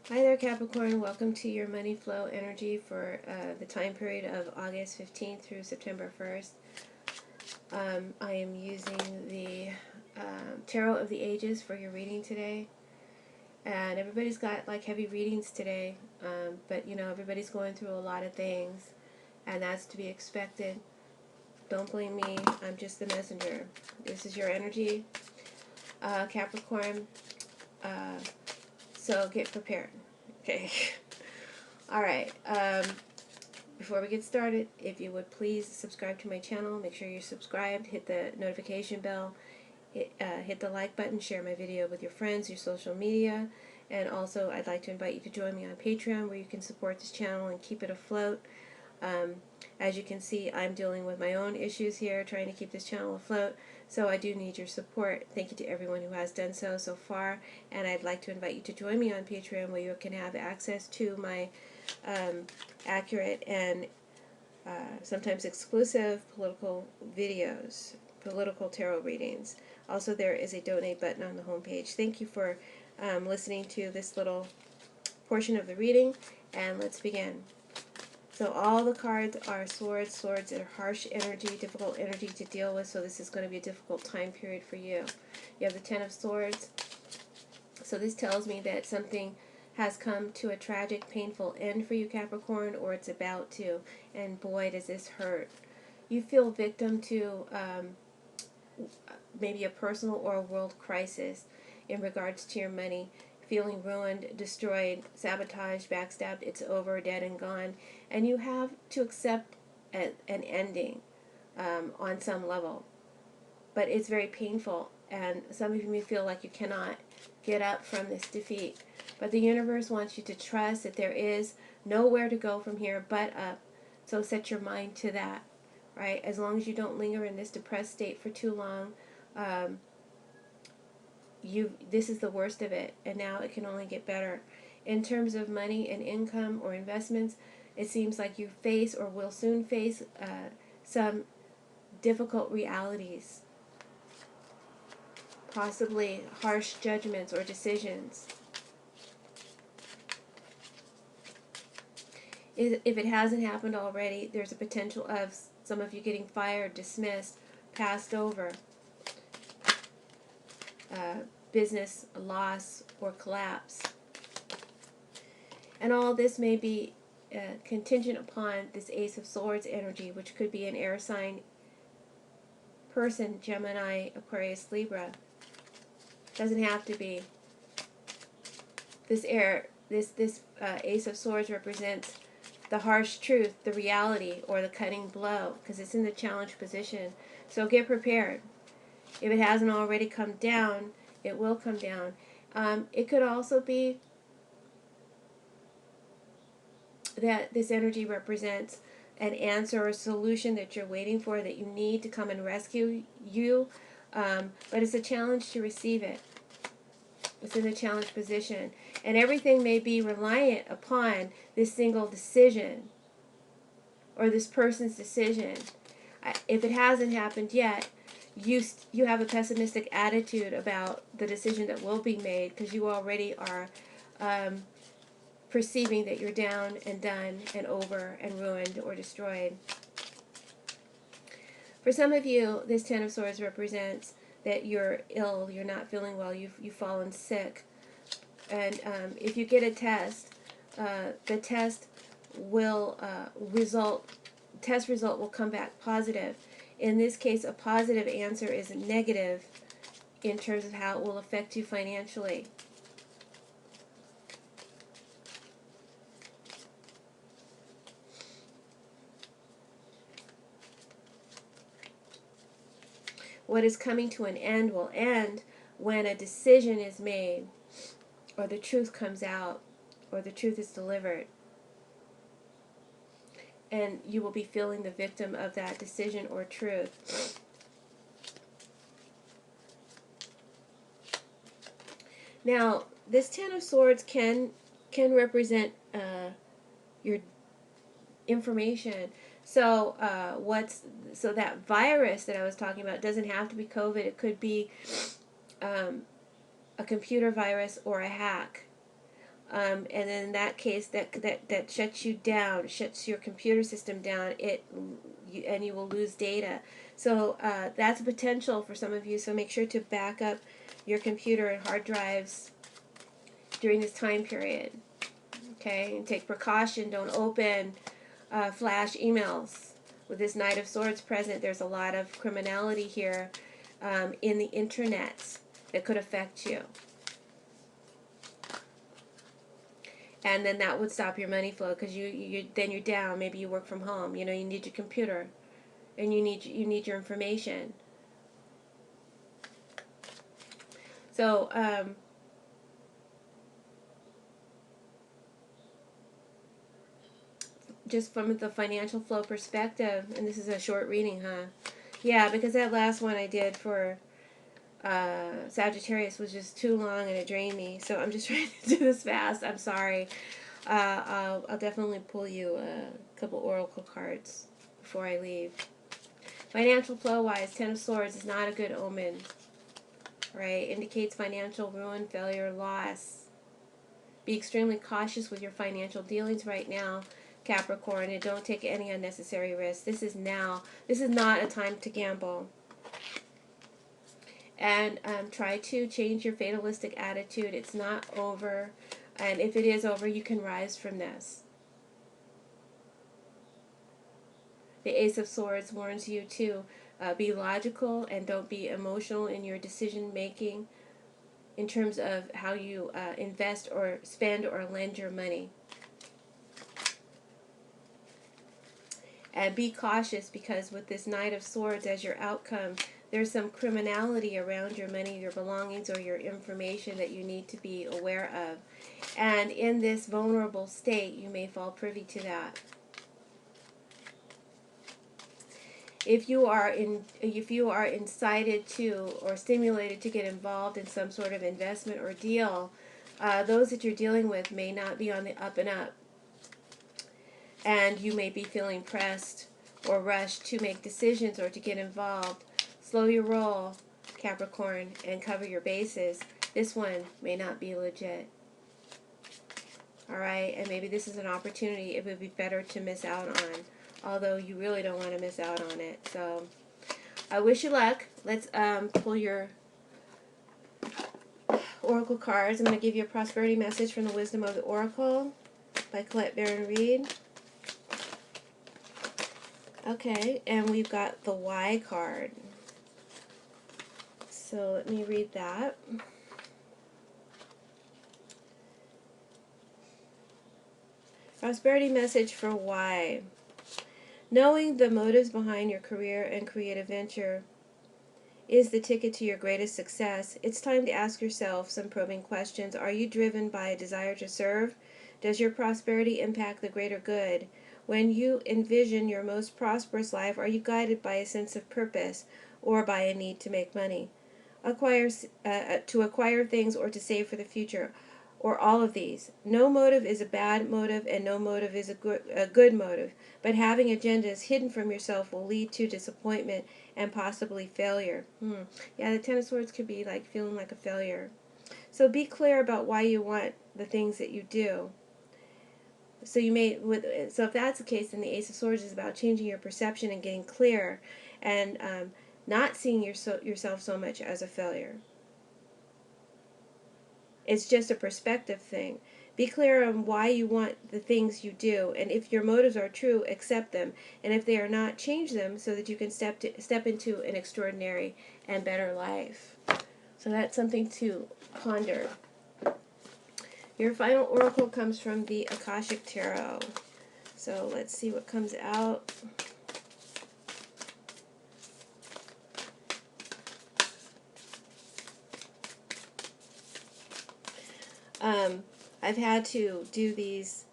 Hi there, Capricorn. Welcome to your money flow energy for the time period of August 15th through September 1st. I am using the Tarot of the Ages for your reading today. And everybody's got like heavy readings today, but you know, everybody's going through a lot of things, and that's to be expected. Don't blame me, I'm just the messenger. This is your energy, Capricorn, so get prepared. Okay. Alright, before we get started, if you would please subscribe to my channel, make sure you're subscribed, hit the notification bell, hit the like button, share my video with your friends, your social media, and also I'd like to invite you to join me on Patreon where you can support this channel and keep it afloat. As you can see, I'm dealing with my own issues here, trying to keep this channel afloat, so I do need your support. Thank you to everyone who has done so far, and I'd like to invite you to join me on Patreon where you can have access to my accurate and sometimes exclusive political videos, political tarot readings. Also, there is a donate button on the homepage. Thank you for listening to this little portion of the reading, and let's begin. So all the cards are swords. Swords are harsh energy, difficult energy to deal with, so this is going to be a difficult time period for you. You have the Ten of Swords. So this tells me that something has come to a tragic, painful end for you, Capricorn, or it's about to, and boy, does this hurt. You feel victim to maybe a personal or a world crisis in regards to your money, feeling ruined, destroyed, sabotaged, backstabbed, it's over, dead and gone, and you have to accept an ending on some level. But it's very painful, and some of you may feel like you cannot get up from this defeat. But the universe wants you to trust that there is nowhere to go from here but up. So set your mind to that, right? As long as you don't linger in this depressed state for too long, this is the worst of it, and now it can only get better. In terms of money and income or investments, it seems like you face or will soon face some difficult realities, possibly harsh judgments or decisions. If it hasn't happened already, there's a potential of some of you getting fired, dismissed, passed over, business loss or collapse. And all this may be contingent upon this Ace of Swords energy, which could be an air sign person, Gemini, Aquarius, Libra. Doesn't have to be. This Ace of Swords represents the harsh truth, the reality, or the cutting blow, because it's in the challenge position. So get prepared. If it hasn't already come down, it will come down. It could also be that this energy represents an answer or a solution that you're waiting for, that you need to come and rescue you, but it's a challenge to receive it. It's in the challenge position, and everything may be reliant upon this single decision or this person's decision. If it hasn't happened yet, you have a pessimistic attitude about the decision that will be made, because you already are perceiving that you're down and done and over and ruined or destroyed. For some of you, this Ten of Swords represents that you're ill, you're not feeling well, you've fallen sick. And if you get a test, the test result will come back positive. In this case, a positive answer is negative in terms of how it will affect you financially. What is coming to an end will end when a decision is made, or the truth comes out, or the truth is delivered. And you will be feeling the victim of that decision or truth. Now, this Ten of Swords can represent your information. So that virus that I was talking about doesn't have to be COVID. It could be a computer virus or a hack. and then in that case, that shuts you down, shuts your computer system down. And you will lose data. So that's a potential for some of you. So make sure to back up your computer and hard drives during this time period. Okay, and take precaution. Don't open flash emails. With this Knight of Swords present, there's a lot of criminality here in the internet that could affect you. And then that would stop your money flow, because then you're down. Maybe you work from home. You know, you need your computer, and you need your information. So just from the financial flow perspective, and this is a short reading, huh? Yeah, because that last one I did for Sagittarius was just too long and it drained me. So I'm just trying to do this fast. I'm sorry. I'll definitely pull you a couple oracle cards before I leave. Financial flow-wise, Ten of Swords is not a good omen, right? Indicates financial ruin, failure, loss. Be extremely cautious with your financial dealings right now, Capricorn, and don't take any unnecessary risks. This is not a time to gamble. And try to change your fatalistic attitude. It's not over. And if it is over, you can rise from this. The Ace of Swords warns you to be logical and don't be emotional in your decision making in terms of how you invest or spend or lend your money. And be cautious, because with this Knight of Swords as your outcome, there's some criminality around your money, your belongings, or your information that you need to be aware of. And in this vulnerable state, you may fall privy to that. If you are incited to or stimulated to get involved in some sort of investment or deal, those that you're dealing with may not be on the up and up. And you may be feeling pressed or rushed to make decisions or to get involved. Slow your roll, Capricorn, and cover your bases. This one may not be legit. Alright, and maybe this is an opportunity it would be better to miss out on, although you really don't want to miss out on it. So, I wish you luck. Let's pull your oracle cards. I'm going to give you a prosperity message from the Wisdom of the Oracle by Colette Baron Reed. Okay, and we've got the Y card. So let me read that. Prosperity message for Y. Knowing the motives behind your career and creative venture is the ticket to your greatest success. It's time to ask yourself some probing questions. Are you driven by a desire to serve? Does your prosperity impact the greater good? When you envision your most prosperous life, are you guided by a sense of purpose or by a need to make money? To acquire things or to save for the future, or all of these. No motive is a bad motive, and no motive is a good motive. But having agendas hidden from yourself will lead to disappointment and possibly failure. Yeah, the Ten of Swords could be like feeling like a failure. So be clear about why you want the things that you do. So if that's the case, then the Ace of Swords is about changing your perception and getting clear, and not seeing yourself so much as a failure. It's just a perspective thing. Be clear on why you want the things you do, and if your motives are true, accept them, and if they are not, change them so that you can step into an extraordinary and better life. So that's something to ponder. Your final oracle comes from the Akashic Tarot. So let's see what comes out. I've had to do these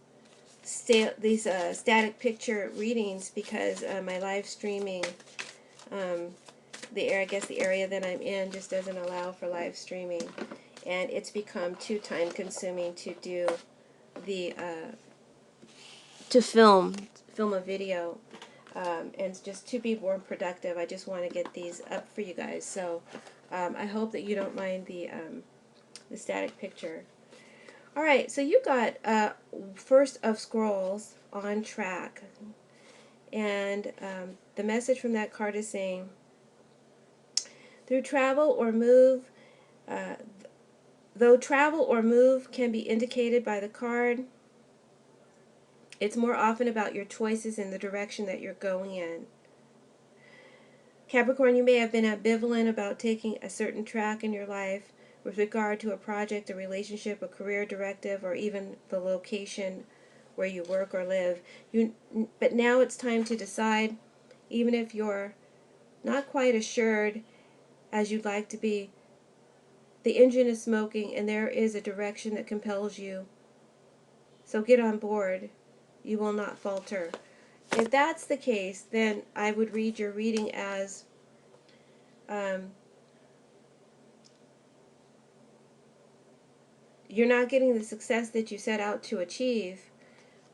static picture readings because my live streaming, the area that I'm in just doesn't allow for live streaming, and it's become too time consuming to do the to film a video, and just to be more productive. I just want to get these up for you guys. So I hope that you don't mind the static picture. All right, so you got First of Scrolls on track. And the message from that card is saying, through travel or move, uh, though travel or move can be indicated by the card, it's more often about your choices and the direction that you're going in. Capricorn, you may have been ambivalent about taking a certain track in your life with regard to a project, a relationship, a career directive, or even the location where you work or live. But now it's time to decide, even if you're not quite assured as you'd like to be. The engine is smoking and there is a direction that compels you. So get on board. You will not falter. If that's the case, then I would read your reading as you're not getting the success that you set out to achieve,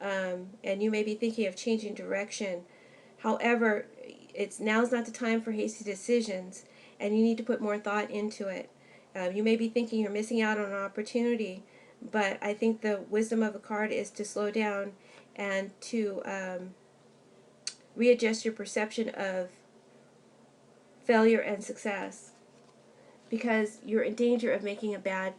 and you may be thinking of changing direction. However, now's not the time for hasty decisions, and you need to put more thought into it. You may be thinking you're missing out on an opportunity, but I think the wisdom of the card is to slow down and to readjust your perception of failure and success, because you're in danger of making a bad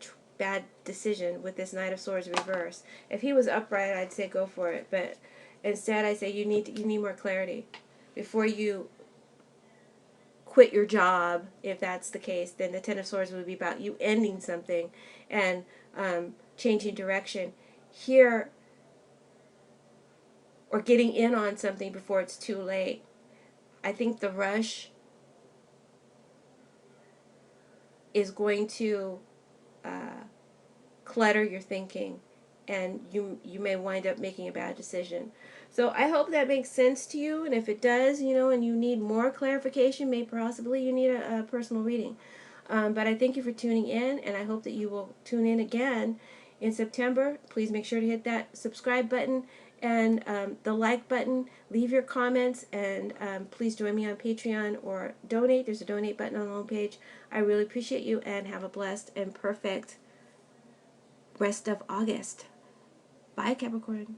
decision with this Knight of Swords reverse. If he was upright, I'd say go for it, but instead I say you need more clarity before you quit your job. If that's the case, then the Ten of Swords would be about you ending something and changing direction here, or getting in on something before it's too late. I think the rush is going to clutter your thinking, and you may wind up making a bad decision. So I hope that makes sense to you, and if it does, and you need more clarification, maybe possibly you need a personal reading. But I thank you for tuning in, and I hope that you will tune in again in September. Please make sure to hit that subscribe button and the like button. Leave your comments, and please join me on Patreon or donate. There's a donate button on the homepage. I really appreciate you, and have a blessed and perfect rest of August. Bye, Capricorn.